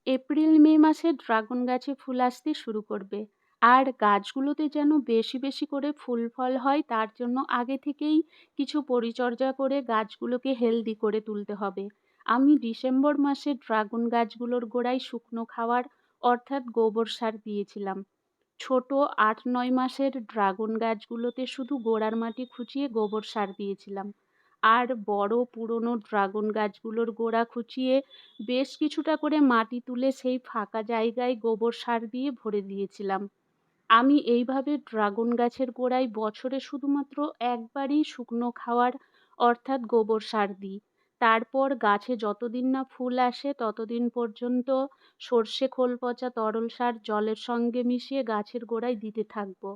April May মাসে dragon গাছে ফুল আসতে শুরু করবে। আর গাছগুলোতে যেন বেশি বেশি করে ফুল ফল হয় তার জন্য আগে থেকেই কিছু পরিচর্যা করে গাছগুলোকে হেলদি করে তুলতে হবে। আমি ডিসেম্বর মাসে ড্রাগন গাছগুলোর গোড়ায় শুকনো খাবার অর্থাৎ গোবর সার দিয়েছিলাম। ছোট ৮-৯ মাসের ড্রাগন গাছগুলোতে শুধু গোড়ার মাটি খুঁচিয়ে গোবর সার দিয়েছিলাম। আর বড় পুরনো ড্রাগন গাছগুলোর গোড়া খুঁচিয়ে বেশ কিছুটা করে মাটি তুলে সেই ফাঁকা জায়গায় গোবর সার দিয়ে ভরে দিয়েছিলাম। আমি এইভাবে ড্রাগন গাছের গোড়ায় বছরে শুধুমাত্র একবারই শুকনো খাওয়ার অর্থাৎ গোবর সার দিই। তারপর গাছে যতদিন না ফুল আসে ততদিন পর্যন্ত সর্ষে খোল পচা তরল সার জলের সঙ্গে মিশিয়ে গাছের গোড়ায় দিতে থাকবো।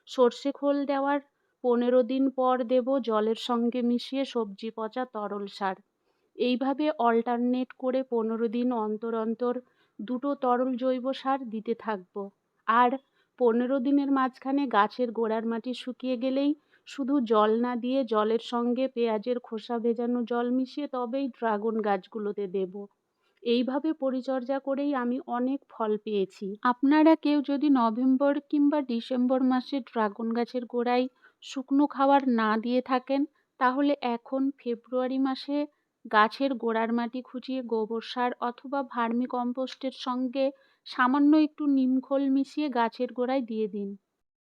সর্ষে খোল দেওয়ার ১৫ দিন পর দেব জলের সঙ্গে মিশিয়ে সবজি পচা তরল সার। এইভাবে অল্টারনেট করে ১৫ দিন অন্তর অন্তর দুটো তরল জৈব সার দিতে থাকবো। আর ১৫ দিনের মাঝখানে গাছের গোড়ার মাটি শুকিয়ে গেলেই শুধু জল না দিয়ে জলের সঙ্গে পেঁয়াজের খোসা ভেজানো জল মিশিয়ে তবেই ড্রাগন গাছগুলোতে দেব। এইভাবে পরিচর্যা করেই আমি অনেক ফল পেয়েছি। আপনারা কেউ যদি নভেম্বর কিংবা ডিসেম্বর মাসে ড্রাগন গাছের গোড়ায় শুকনো খাবার না দিয়ে থাকেন, তাহলে এখন ফেব্রুয়ারি মাসে গাছের গোড়ার মাটি খুঁচিয়ে গোবর সার অথবা ভার্মি কম্পোস্টের সঙ্গে সামান্য একটু নিমখোল মিশিয়ে গাছের গোড়ায় দিয়ে দিন।